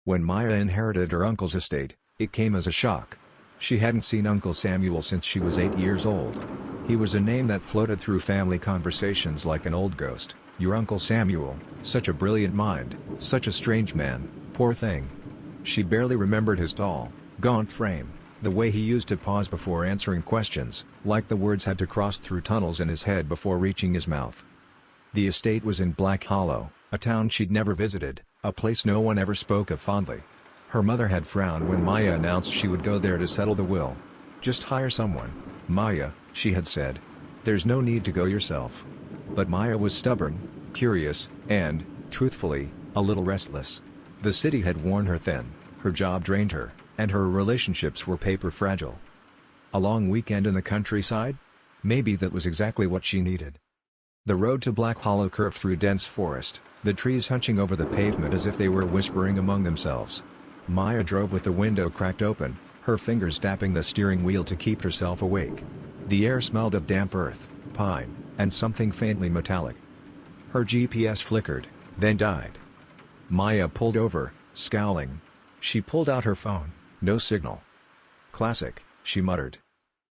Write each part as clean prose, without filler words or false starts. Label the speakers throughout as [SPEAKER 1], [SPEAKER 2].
[SPEAKER 1] When Maya inherited her uncle's estate, it came as a shock. She hadn't seen Uncle Samuel since she was 8 years old. He was a name that floated through family conversations like an old ghost. Your Uncle Samuel, such a brilliant mind, such a strange man, poor thing. She barely remembered his tall, gaunt frame, the way he used to pause before answering questions, like the words had to cross through tunnels in his head before reaching his mouth. The estate was in Black Hollow, a town she'd never visited, a place no one ever spoke of fondly. Her mother had frowned when Maya announced she would go there to settle the will. Just hire someone, Maya, she had said. There's no need to go yourself. But Maya was stubborn, curious, and, truthfully, a little restless. The city had worn her thin, her job drained her, and her relationships were paper fragile. A long weekend in the countryside? Maybe that was exactly what she needed. The road to Black Hollow curved through dense forest, the trees hunching over the pavement as if they were whispering among themselves. Maya drove with the window cracked open, her fingers tapping the steering wheel to keep herself awake. The air smelled of damp earth, pine, and something faintly metallic. Her GPS flickered, then died. Maya pulled over, scowling. She pulled out her phone, no signal. Classic, she muttered.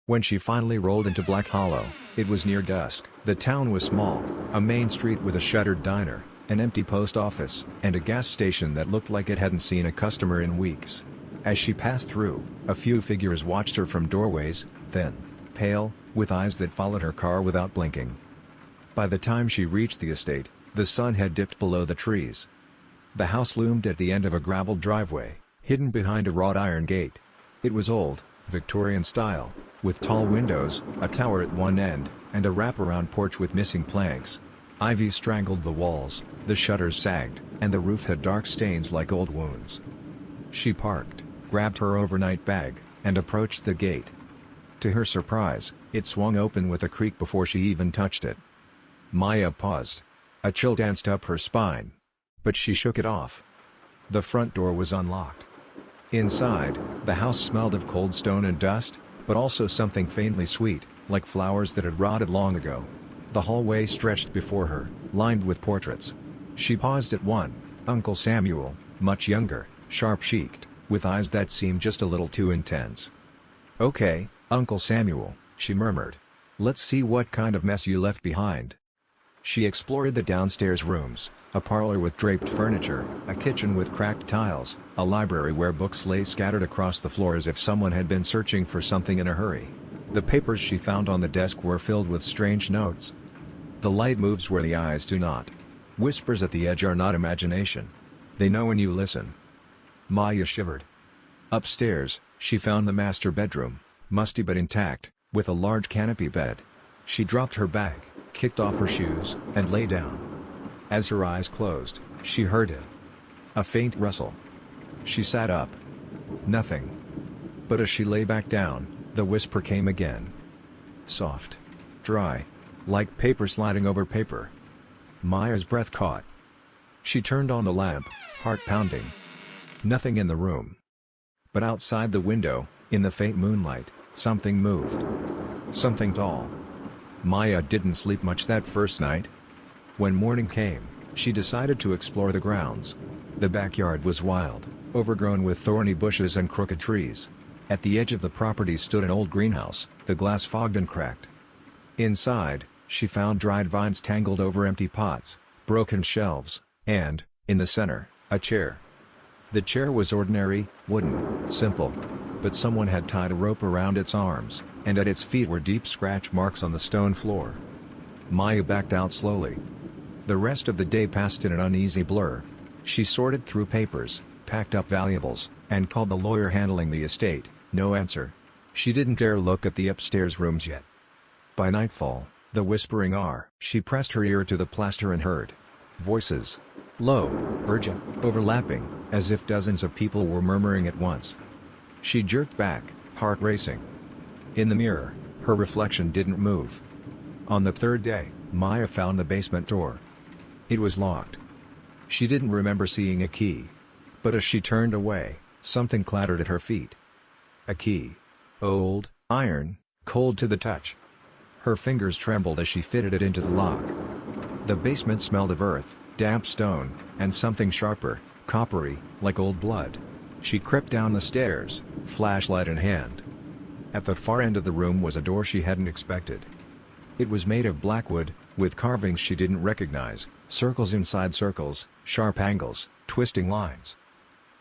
[SPEAKER 1] When she finally rolled into Black Hollow, it was near dusk. The town was small, a main street with a shuttered diner, an empty post office, and a gas station that looked like it hadn't seen a customer in weeks. As she passed through, a few figures watched her from doorways, thin, pale, with eyes that followed her car without blinking. By the time she reached the estate, the sun had dipped below the trees. The house loomed at the end of a graveled driveway, hidden behind a wrought iron gate. It was old, Victorian style, with tall windows, a tower at one end, and a wraparound porch with missing planks. Ivy strangled the walls, the shutters sagged, and the roof had dark stains like old wounds. She parked, grabbed her overnight bag, and approached the gate. To her surprise, it swung open with a creak before she even touched it. Maya paused. A chill danced up her spine. But she shook it off. The front door was unlocked. Inside, the house smelled of cold stone and dust, but also something faintly sweet, like flowers that had rotted long ago. The hallway stretched before her, lined with portraits. She paused at one, Uncle Samuel, much younger, sharp-cheeked, with eyes that seemed just a little too intense. "Okay, Uncle Samuel," she murmured. "Let's see what kind of mess you left behind." She explored the downstairs rooms, a parlor with draped furniture, a kitchen with cracked tiles, a library where books lay scattered across the floor as if someone had been searching for something in a hurry. The papers she found on the desk were filled with strange notes. The light moves where the eyes do not. Whispers at the edge are not imagination. They know when you listen. Maya shivered. Upstairs, she found the master bedroom, musty but intact, with a large canopy bed. She dropped her bag, kicked off her shoes, and lay down. As her eyes closed, she heard it. A faint rustle. She sat up. Nothing. But as she lay back down, the whisper came again. Soft. Dry. Like paper sliding over paper. Maya's breath caught. She turned on the lamp, heart pounding. Nothing in the room. But outside the window, in the faint moonlight, something moved. Something tall. Maya didn't sleep much that first night. When morning came, she decided to explore the grounds. The backyard was wild, overgrown with thorny bushes and crooked trees. At the edge of the property stood an old greenhouse, the glass fogged and cracked. Inside, she found dried vines tangled over empty pots, broken shelves, and, in the center, a chair. The chair was ordinary, wooden, simple. But someone had tied a rope around its arms, and at its feet were deep scratch marks on the stone floor. Maya backed out slowly. The rest of the day passed in an uneasy blur. She sorted through papers, packed up valuables, and called the lawyer handling the estate. No answer. She didn't dare look at the upstairs rooms yet. By nightfall, the whispering R. She pressed her ear to the plaster and heard voices. Low, urgent, overlapping, as if dozens of people were murmuring at once. She jerked back, heart racing. In the mirror, her reflection didn't move. On the third day, Maya found the basement door. It was locked. She didn't remember seeing a key. But as she turned away, something clattered at her feet. A key. Old, iron, cold to the touch. Her fingers trembled as she fitted it into the lock. The basement smelled of earth, damp stone, and something sharper, coppery, like old blood. She crept down the stairs, flashlight in hand. At the far end of the room was a door she hadn't expected. It was made of blackwood, with carvings she didn't recognize, circles inside circles, sharp angles, twisting lines.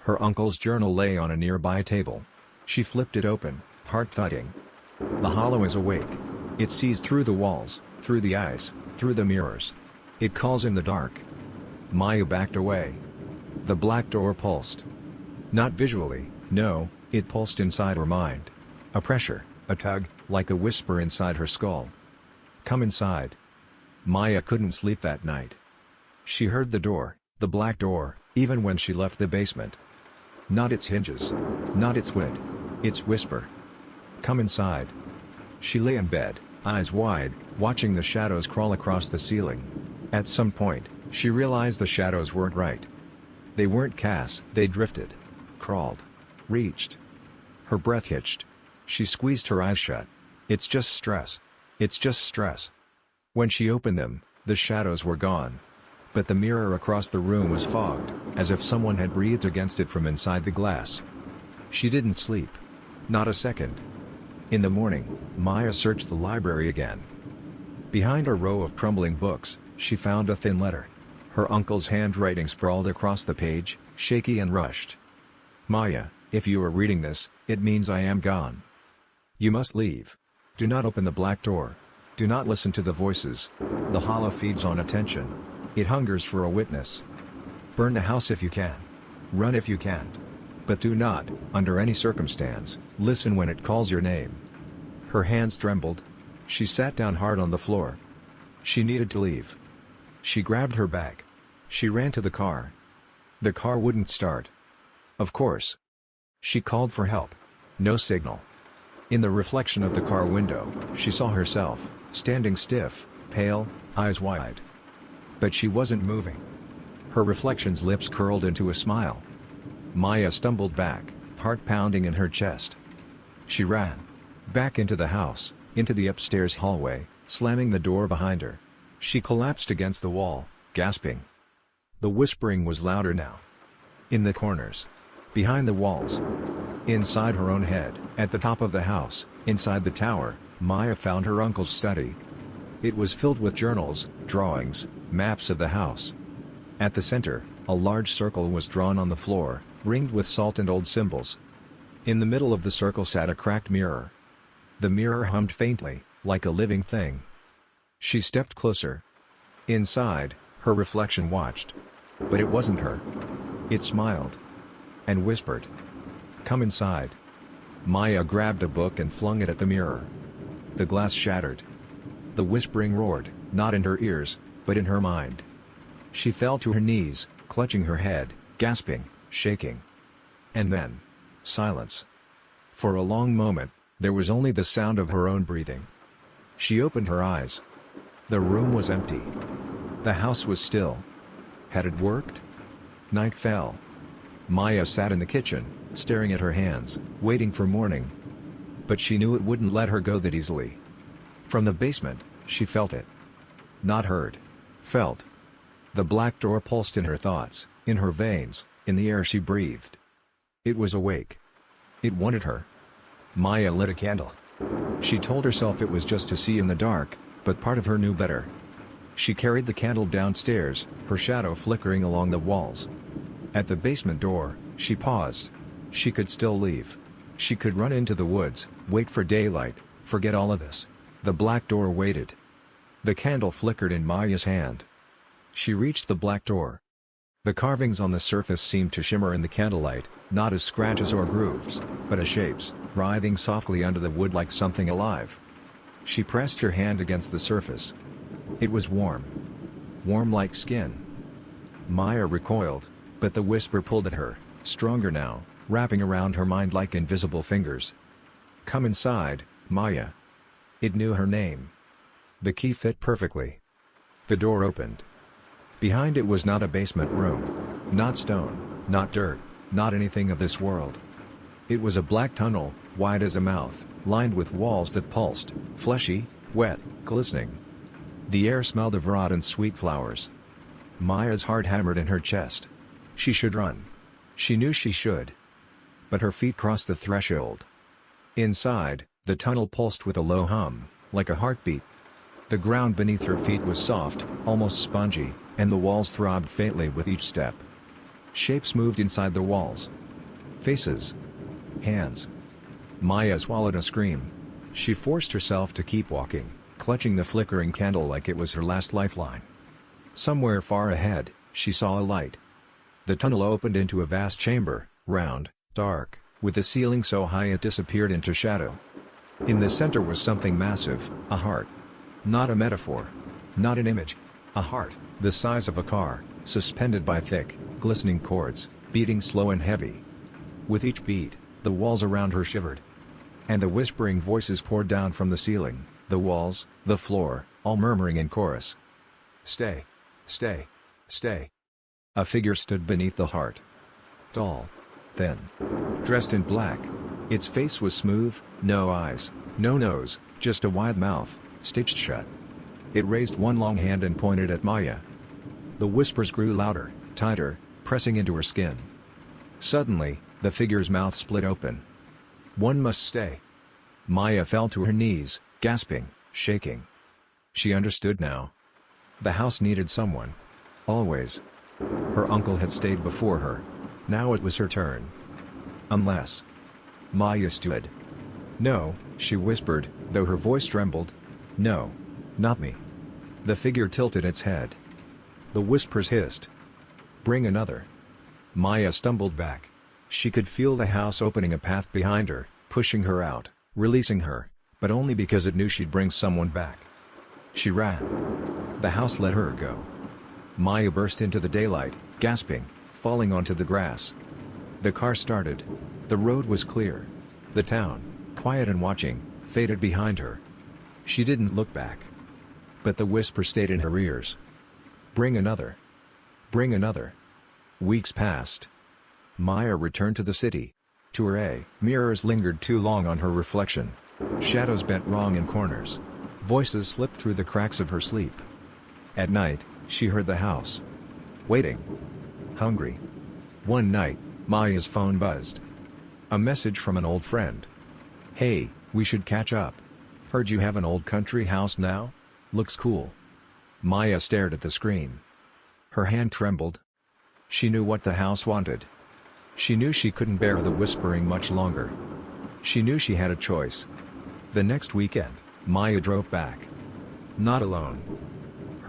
[SPEAKER 1] Her uncle's journal lay on a nearby table. She flipped it open, heart thudding. The hollow is awake. It sees through the walls, through the ice, through the mirrors. It calls in the dark. Maya backed away. The black door pulsed. Not visually, no, it pulsed inside her mind. A pressure, a tug, like a whisper inside her skull. Come inside. Maya couldn't sleep that night. She heard the door, the black door, even when she left the basement. Not its hinges. Not its wit. Its whisper. Come inside. She lay in bed, eyes wide, watching the shadows crawl across the ceiling. At some point, she realized the shadows weren't right. They weren't cast, they drifted. Crawled. Reached. Her breath hitched. She squeezed her eyes shut. It's just stress. It's just stress. When she opened them, the shadows were gone. But the mirror across the room was fogged, as if someone had breathed against it from inside the glass. She didn't sleep. Not a second. In the morning, Maya searched the library again. Behind a row of crumbling books, she found a thin letter. Her uncle's handwriting sprawled across the page, shaky and rushed. Maya, if you are reading this, it means I am gone. You must leave. Do not open the black door. Do not listen to the voices. The hollow feeds on attention. It hungers for a witness. Burn the house if you can. Run if you can't. But do not, under any circumstance, listen when it calls your name. Her hands trembled. She sat down hard on the floor. She needed to leave. She grabbed her bag. She ran to the car. The car wouldn't start. Of course. She called for help. No signal. In the reflection of the car window, she saw herself, standing stiff, pale, eyes wide. But she wasn't moving. Her reflection's lips curled into a smile. Maya stumbled back, heart pounding in her chest. She ran. Back into the house, into the upstairs hallway, slamming the door behind her. She collapsed against the wall, gasping. The whispering was louder now. In the corners. Behind the walls. Inside her own head, at the top of the house, inside the tower, Maya found her uncle's study. It was filled with journals, drawings, maps of the house. At the center, a large circle was drawn on the floor, ringed with salt and old symbols. In the middle of the circle sat a cracked mirror. The mirror hummed faintly, like a living thing. She stepped closer. Inside, her reflection watched. But it wasn't her. It smiled. And whispered. Come inside. Maya grabbed a book and flung it at the mirror. The glass shattered. The whispering roared, not in her ears, but in her mind. She fell to her knees, clutching her head, gasping, shaking. And then, silence. For a long moment, there was only the sound of her own breathing. She opened her eyes. The room was empty. The house was still. Had it worked? Night fell. Maya sat in the kitchen, staring at her hands, waiting for morning. But she knew it wouldn't let her go that easily. From the basement, she felt it. Not heard. Felt. The black door pulsed in her thoughts, in her veins, in the air she breathed. It was awake. It wanted her. Maya lit a candle. She told herself it was just to see in the dark, but part of her knew better. She carried the candle downstairs, her shadow flickering along the walls. At the basement door, she paused. She could still leave. She could run into the woods, wait for daylight, forget all of this. The black door waited. The candle flickered in Maya's hand. She reached the black door. The carvings on the surface seemed to shimmer in the candlelight, not as scratches or grooves, but as shapes, writhing softly under the wood like something alive. She pressed her hand against the surface. It was warm. Warm like skin. Maya recoiled, but the whisper pulled at her, stronger now, wrapping around her mind like invisible fingers. Come inside, Maya. It knew her name. The key fit perfectly. The door opened. Behind it was not a basement room. Not stone, not dirt, not anything of this world. It was a black tunnel, wide as a mouth, lined with walls that pulsed, fleshy, wet, glistening. The air smelled of rotten sweet flowers. Maya's heart hammered in her chest. She should run. She knew she should. But her feet crossed the threshold. Inside, the tunnel pulsed with a low hum, like a heartbeat. The ground beneath her feet was soft, almost spongy, and the walls throbbed faintly with each step. Shapes moved inside the walls. Faces. Hands. Maya swallowed a scream. She forced herself to keep walking, clutching the flickering candle like it was her last lifeline. Somewhere far ahead, she saw a light. The tunnel opened into a vast chamber, round, dark, with the ceiling so high it disappeared into shadow. In the center was something massive, a heart. Not a metaphor. Not an image. A heart, the size of a car, suspended by thick, glistening cords, beating slow and heavy. With each beat, the walls around her shivered. And the whispering voices poured down from the ceiling, the walls, the floor, all murmuring in chorus. Stay. Stay. Stay. A figure stood beneath the heart. Tall. Thin. Dressed in black. Its face was smooth, no eyes, no nose, just a wide mouth, stitched shut. It raised one long hand and pointed at Maya. The whispers grew louder, tighter, pressing into her skin. Suddenly, the figure's mouth split open. One must stay. Maya fell to her knees, gasping, shaking. She understood now. The house needed someone. Always. Her uncle had stayed before her. Now it was her turn. Unless. Maya stood. No, she whispered, though her voice trembled. No. Not me. The figure tilted its head. The whispers hissed. Bring another. Maya stumbled back. She could feel the house opening a path behind her, pushing her out, releasing her, but only because it knew she'd bring someone back. She ran. The house let her go. Maya burst into the daylight, gasping, falling onto the grass. The car started. The road was clear. The town, quiet and watching, faded behind her. She didn't look back. But the whisper stayed in her ears. Bring another. Bring another. Weeks passed. Maya returned to the city. To her mirrors lingered too long on her reflection. Shadows bent wrong in corners. Voices slipped through the cracks of her sleep. At night, she heard the house. Waiting. Hungry. One night, Maya's phone buzzed. A message from an old friend. Hey, we should catch up. Heard you have an old country house now? Looks cool. Maya stared at the screen. Her hand trembled. She knew what the house wanted. She knew she couldn't bear the whispering much longer. She knew she had a choice. The next weekend, Maya drove back. Not alone.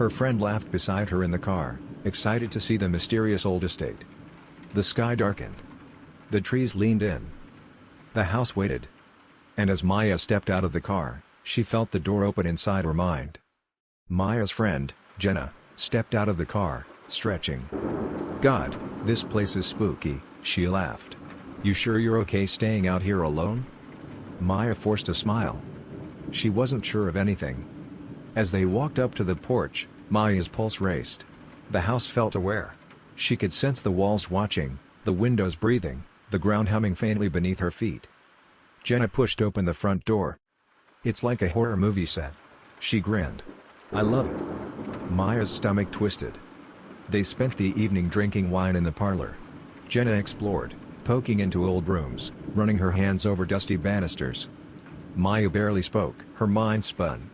[SPEAKER 1] Her friend laughed beside her in the car, excited to see the mysterious old estate. The sky darkened. The trees leaned in. The house waited. And as Maya stepped out of the car, she felt the door open inside her mind. Maya's friend, Jenna, stepped out of the car, stretching. God, this place is spooky, she laughed. You sure you're okay staying out here alone? Maya forced a smile. She wasn't sure of anything. As they walked up to the porch, Maya's pulse raced. The house felt aware. She could sense the walls watching, the windows breathing, the ground humming faintly beneath her feet. Jenna pushed open the front door. It's like a horror movie set. She grinned. I love it. Maya's stomach twisted. They spent the evening drinking wine in the parlor. Jenna explored, poking into old rooms, running her hands over dusty banisters. Maya barely spoke. Her mind spun.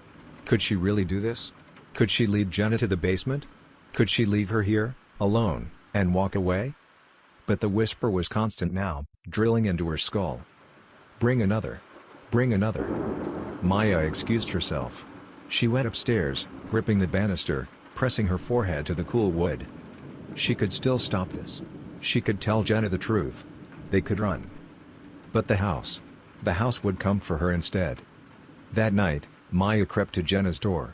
[SPEAKER 1] Could she really do this? Could she lead Jenna to the basement? Could she leave her here, alone, and walk away? But the whisper was constant now, drilling into her skull. Bring another. Bring another. Maya excused herself. She went upstairs, gripping the banister, pressing her forehead to the cool wood. She could still stop this. She could tell Jenna the truth. They could run. But the house would come for her instead. That night, Maya crept to Jenna's door.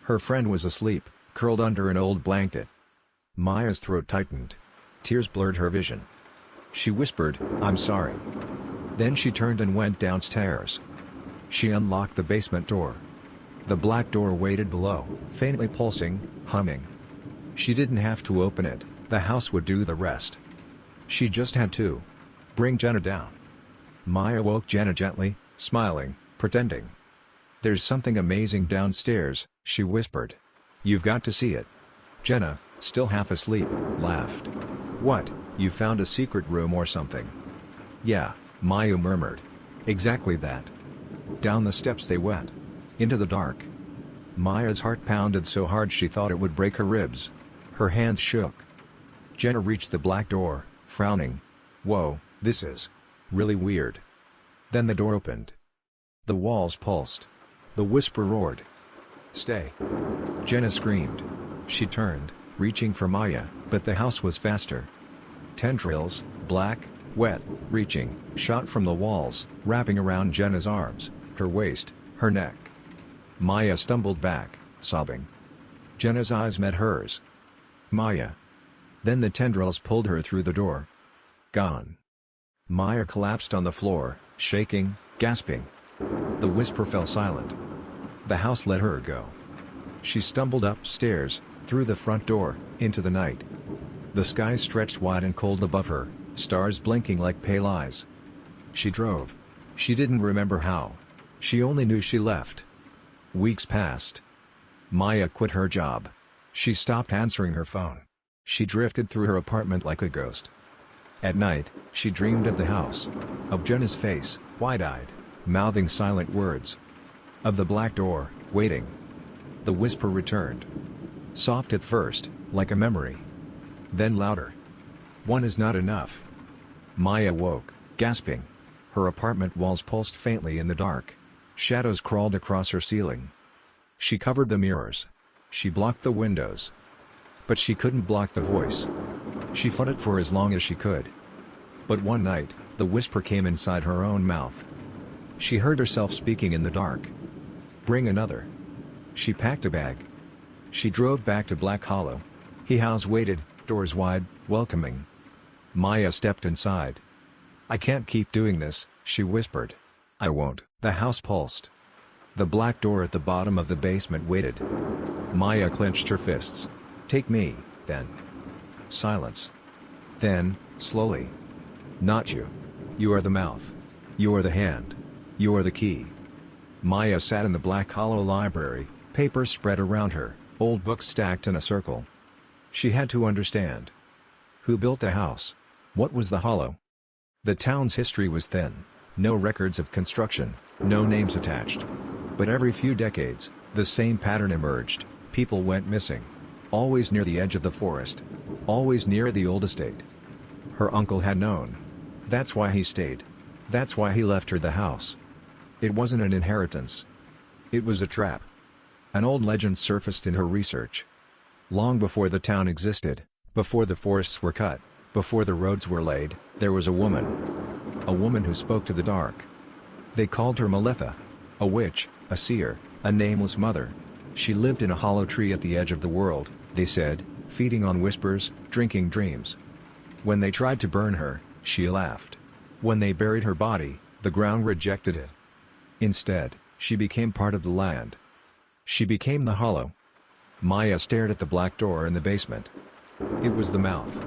[SPEAKER 1] Her friend was asleep, curled under an old blanket. Maya's throat tightened. Tears blurred her vision. She whispered, I'm sorry. Then she turned and went downstairs. She unlocked the basement door. The black door waited below, faintly pulsing, humming. She didn't have to open it, the house would do the rest. She just had to. Bring Jenna down. Maya woke Jenna gently, smiling, pretending. There's something amazing downstairs, she whispered. You've got to see it. Jenna, still half asleep, laughed. What, you found a secret room or something? Yeah, Maya murmured. Exactly that. Down the steps they went. Into the dark. Maya's heart pounded so hard she thought it would break her ribs. Her hands shook. Jenna reached the black door, frowning. Whoa, this is really weird. Then the door opened. The walls pulsed. The whisper roared. Stay. Jenna screamed. She turned, reaching for Maya, but the house was faster. Tendrils, black, wet, reaching, shot from the walls, wrapping around Jenna's arms, her waist, her neck. Maya stumbled back, sobbing. Jenna's eyes met hers. Maya. Then the tendrils pulled her through the door. Gone. Maya collapsed on the floor, shaking, gasping. The whisper fell silent. The house let her go. She stumbled upstairs, through the front door, into the night. The sky stretched wide and cold above her, stars blinking like pale eyes. She drove. She didn't remember how. She only knew she left. Weeks passed. Maya quit her job. She stopped answering her phone. She drifted through her apartment like a ghost. At night, she dreamed of the house. Of Jenna's face, wide-eyed, mouthing silent words. Of the black door, waiting. The whisper returned. Soft at first, like a memory. Then louder. One is not enough. Maya woke, gasping. Her apartment walls pulsed faintly in the dark. Shadows crawled across her ceiling. She covered the mirrors. She blocked the windows. But she couldn't block the voice. She fought it for as long as she could. But one night, the whisper came inside her own mouth. She heard herself speaking in the dark. Bring another. She packed a bag. She drove back to Black Hollow. He house waited, doors wide, welcoming. Maya stepped inside. I can't keep doing this, she whispered. I won't. The house pulsed. The black door at the bottom of the basement waited. Maya clenched her fists. Take me, then. Silence. Then, slowly. Not you. You are the mouth. You are the hand. You are the key. Maya sat in the Black Hollow library, papers spread around her, old books stacked in a circle. She had to understand. Who built the house? What was the hollow? The town's history was thin. No records of construction, no names attached. But every few decades, the same pattern emerged. People went missing. Always near the edge of the forest. Always near the old estate. Her uncle had known. That's why he stayed. That's why he left her the house. It wasn't an inheritance. It was a trap. An old legend surfaced in her research. Long before the town existed, before the forests were cut, before the roads were laid, there was a woman. A woman who spoke to the dark. They called her Meletha. A witch, a seer, a nameless mother. She lived in a hollow tree at the edge of the world, they said, feeding on whispers, drinking dreams. When they tried to burn her, she laughed. When they buried her body, the ground rejected it. Instead, she became part of the land. She became the hollow. Maya stared at the black door in the basement. It was the mouth.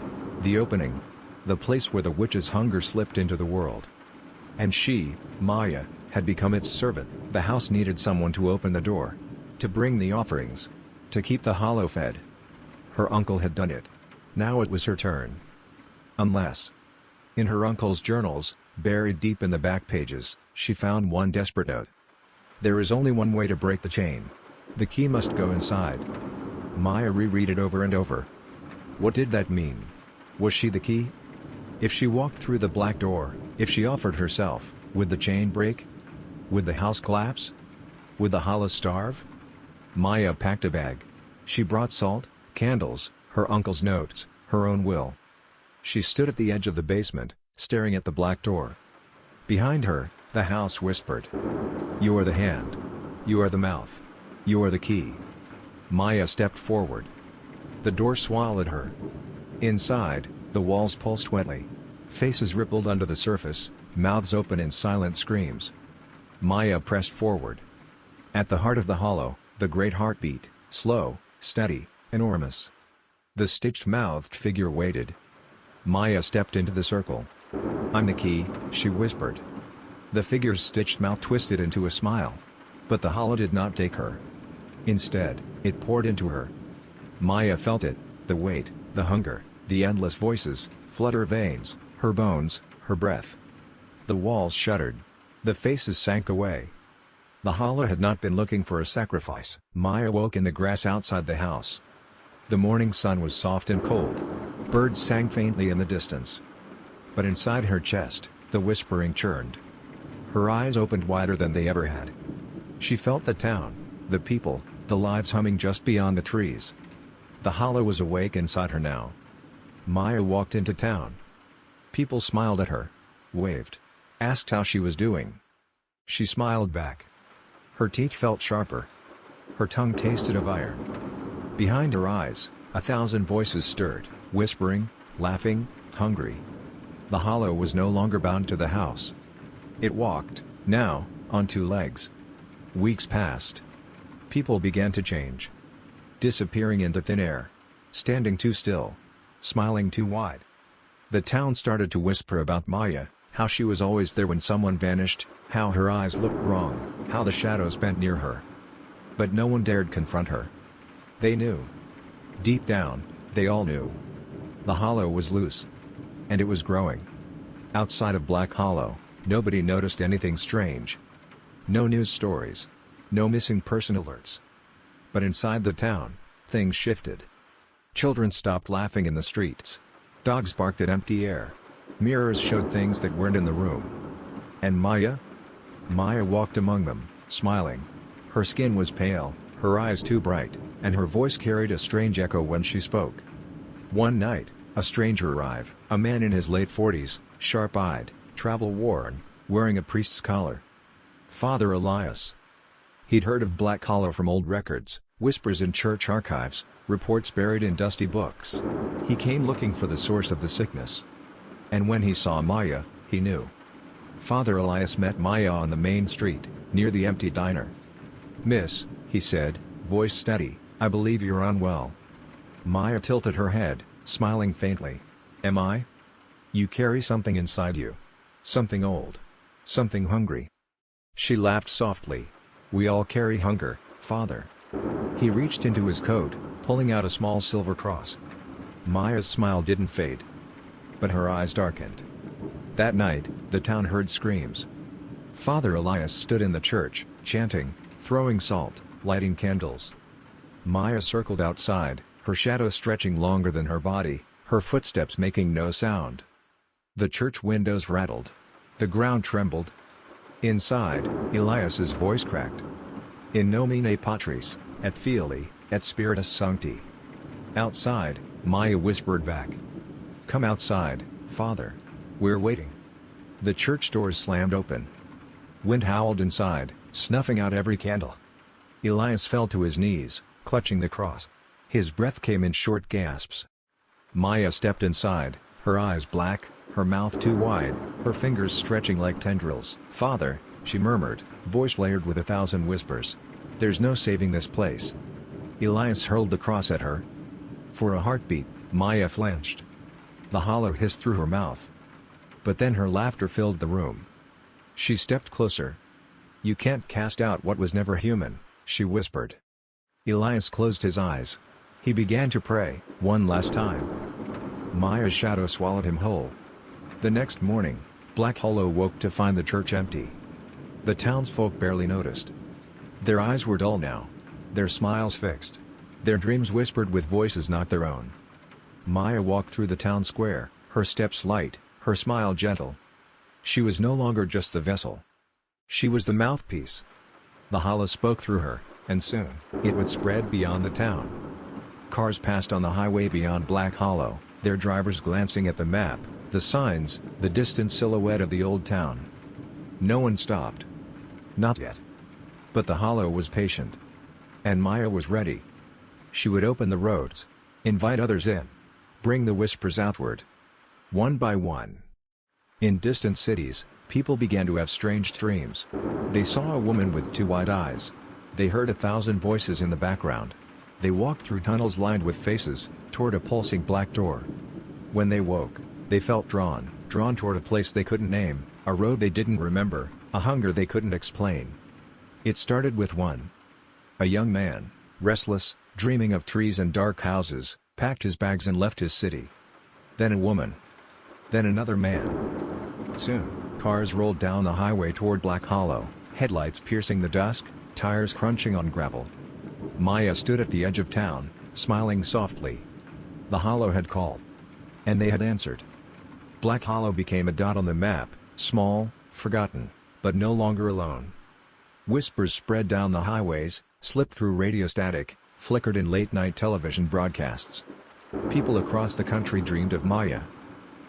[SPEAKER 1] The opening. The place where the witch's hunger slipped into the world. And she, Maya, had become its servant. The house needed someone to open the door. To bring the offerings. To keep the hollow fed. Her uncle had done it. Now it was her turn. Unless. In her uncle's journals, buried deep in the back pages, she found one desperate note. There is only one way to break the chain. The key must go inside. Maya reread it over and over. What did that mean? Was she the key? If she walked through the black door, if she offered herself, would the chain break? Would the house collapse? Would the hollow starve? Maya packed a bag. She brought salt, candles, her uncle's notes, her own will. She stood at the edge of the basement, staring at the black door. Behind her, the house whispered. You are the hand. You are the mouth. You are the key. Maya stepped forward. The door swallowed her. Inside, the walls pulsed wetly. Faces rippled under the surface, mouths open in silent screams. Maya pressed forward. At the heart of the hollow, the great heart beat, slow, steady, enormous. The stitched-mouthed figure waited. Maya stepped into the circle. I'm the key, she whispered. The figure's stitched mouth twisted into a smile. But the hollow did not take her. Instead, it poured into her. Maya felt it, the weight, the hunger, The endless voices, flood her veins, her bones, her breath. The walls shuddered. The faces sank away. The hollow had not been looking for a sacrifice. Maya woke in the grass outside the house. The morning sun was soft and cold. Birds sang faintly in the distance. But inside her chest, the whispering churned. Her eyes opened wider than they ever had. She felt the town, the people, the lives humming just beyond the trees. The hollow was awake inside her now. Maya walked into town. People smiled at her, waved, asked how she was doing. She smiled back. Her teeth felt sharper. Her tongue tasted of iron. Behind her eyes, 1,000 voices stirred, whispering, laughing, hungry. The hollow was no longer bound to the house. It walked, now, on 2 legs. Weeks passed. People began to change. Disappearing into thin air. Standing too still. Smiling too wide. The town started to whisper about Maya, how she was always there when someone vanished, how her eyes looked wrong, how the shadows bent near her. But no one dared confront her. They knew. Deep down, they all knew. The hollow was loose. And it was growing. Outside of Black Hollow, nobody noticed anything strange. No news stories. No missing person alerts. But inside the town, things shifted. Children stopped laughing in the streets. Dogs barked at empty air. Mirrors showed things that weren't in the room. And Maya? Maya walked among them, smiling. Her skin was pale, her eyes too bright, and her voice carried a strange echo when she spoke. One night, a stranger arrived, a man in his late 40s, sharp-eyed, travel-worn, wearing a priest's collar. Father Elias. He'd heard of Black Hollow from old records, whispers in church archives, reports buried in dusty books. He came looking for the source of the sickness. And when he saw Maya, he knew. Father Elias met Maya on the main street, near the empty diner. "Miss," he said, voice steady, "I believe you're unwell." Maya tilted her head, smiling faintly. "Am I?" "You carry something inside you. Something old. Something hungry." She laughed softly. "We all carry hunger, Father." He reached into his coat, pulling out a small silver cross. Maya's smile didn't fade. But her eyes darkened. That night, the town heard screams. Father Elias stood in the church, chanting, throwing salt, lighting candles. Maya circled outside, her shadow stretching longer than her body, her footsteps making no sound. The church windows rattled. The ground trembled. Inside, Elias's voice cracked. "In nomine Patris, et Filii, et Spiritus Sancti." Outside, Maya whispered back. "Come outside, Father. We're waiting." The church doors slammed open. Wind howled inside, snuffing out every candle. Elias fell to his knees, clutching the cross. His breath came in short gasps. Maya stepped inside, her eyes black, her mouth too wide, her fingers stretching like tendrils. "Father," she murmured, voice layered with 1,000 whispers. "There's no saving this place." Elias hurled the cross at her. For a heartbeat, Maya flinched. The hollow hissed through her mouth. But then her laughter filled the room. She stepped closer. "You can't cast out what was never human," she whispered. Elias closed his eyes. He began to pray, one last time. Maya's shadow swallowed him whole. The next morning, Black Hollow woke to find the church empty. The townsfolk barely noticed. Their eyes were dull now. Their smiles fixed. Their dreams whispered with voices not their own. Maya walked through the town square, her steps light, her smile gentle. She was no longer just the vessel. She was the mouthpiece. The hollow spoke through her, and soon, it would spread beyond the town. Cars passed on the highway beyond Black Hollow, their drivers glancing at the map, the signs, the distant silhouette of the old town. No one stopped. Not yet. But the hollow was patient. And Maya was ready. She would open the roads. Invite others in. Bring the whispers outward. One by one. In distant cities, people began to have strange dreams. They saw a woman with 2 wide eyes. They heard 1,000 voices in the background. They walked through tunnels lined with faces, toward a pulsing black door. When they woke, they felt drawn toward a place they couldn't name, a road they didn't remember, a hunger they couldn't explain. It started with one. A young man, restless, dreaming of trees and dark houses, packed his bags and left his city. Then a woman. Then another man. Soon, cars rolled down the highway toward Black Hollow, headlights piercing the dusk, tires crunching on gravel. Maya stood at the edge of town, smiling softly. The Hollow had called. And they had answered. Black Hollow became a dot on the map, small, forgotten, but no longer alone. Whispers spread down the highways, slipped through radio static, flickered in late-night television broadcasts. People across the country dreamed of Maya.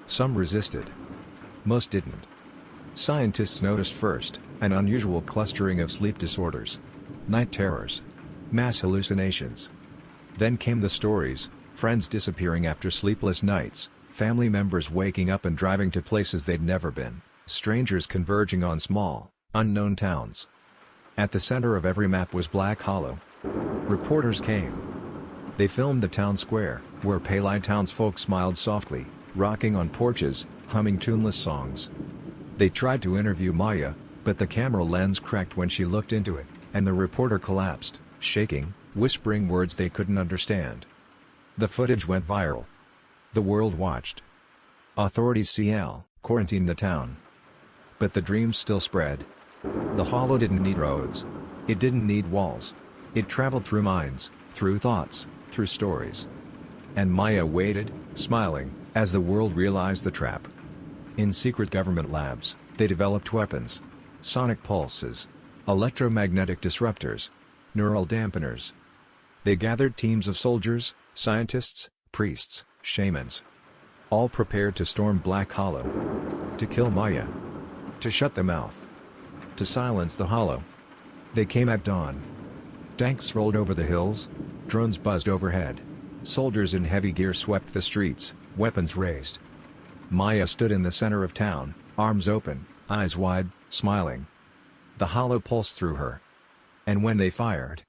[SPEAKER 1] Some resisted. Most didn't. Scientists noticed first, an unusual clustering of sleep disorders. Night terrors. Mass hallucinations. Then came the stories, friends disappearing after sleepless nights, family members waking up and driving to places they'd never been, strangers converging on small, unknown towns. At the center of every map was Black Hollow. Reporters came. They filmed the town square, where pale-eyed townsfolk smiled softly, rocking on porches, humming tuneless songs. They tried to interview Maya, but the camera lens cracked when she looked into it, and the reporter collapsed, shaking, whispering words they couldn't understand. The footage went viral. The world watched. Authorities quarantined the town. But the dreams still spread. The Hollow didn't need roads. It didn't need walls. It traveled through minds, through thoughts, through stories. And Maya waited, smiling, as the world realized the trap. In secret government labs, they developed weapons. Sonic pulses. Electromagnetic disruptors. Neural dampeners. They gathered teams of soldiers, scientists, priests, shamans. All prepared to storm Black Hollow. To kill Maya. To shut the mouth. To silence the Hollow. They came at dawn. Tanks rolled over the hills. Drones buzzed overhead. Soldiers in heavy gear swept the streets, weapons raised. Maya stood in the center of town, arms open, eyes wide, smiling. The Hollow pulsed through her. And when they fired,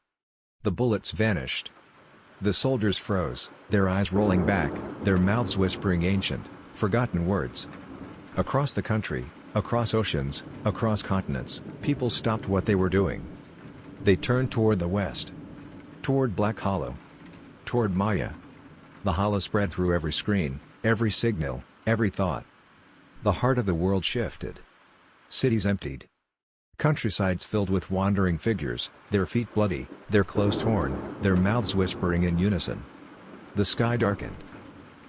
[SPEAKER 1] the bullets vanished. The soldiers froze, their eyes rolling back, their mouths whispering ancient, forgotten words. Across the country, across oceans, across continents, people stopped what they were doing. They turned toward the west. Toward Black Hollow. Toward Maya. The Hollow spread through every screen, every signal, every thought. The heart of the world shifted. Cities emptied. Countrysides filled with wandering figures, their feet bloody, their clothes torn, their mouths whispering in unison. The sky darkened.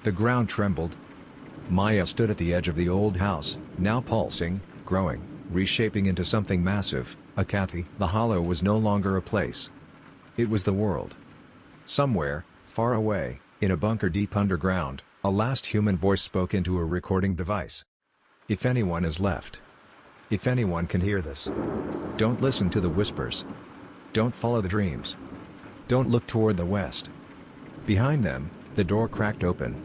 [SPEAKER 1] The ground trembled. Maya stood at the edge of the old house, now pulsing, growing, reshaping into something massive, a Kathy. The Hollow was no longer a place. It was the world. Somewhere, far away, in a bunker deep underground, a last human voice spoke into a recording device. If anyone is left. If anyone can hear this. Don't listen to the whispers. Don't follow the dreams. Don't look toward the west. Behind them, the door cracked open.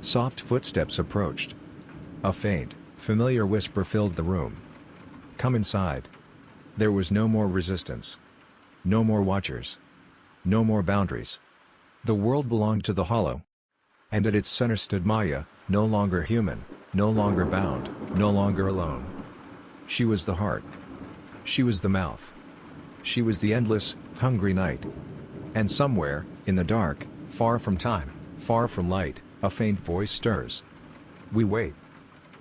[SPEAKER 1] Soft footsteps approached. A faint, familiar whisper filled the room. Come inside. There was no more resistance. No more watchers. No more boundaries. The world belonged to the Hollow. And at its center stood Maya, no longer human, no longer bound, no longer alone. She was the heart. She was the mouth. She was the endless, hungry night. And somewhere, in the dark, far from time, far from light, a faint voice stirs. We wait.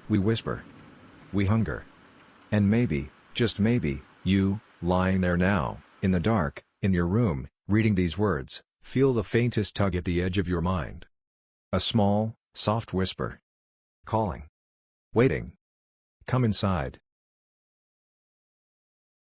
[SPEAKER 1] We whisper. We hunger. And maybe, just maybe, you, lying there now, in the dark, in your room, reading these words, feel the faintest tug at the edge of your mind. A small, soft whisper. Calling. Waiting. Come inside.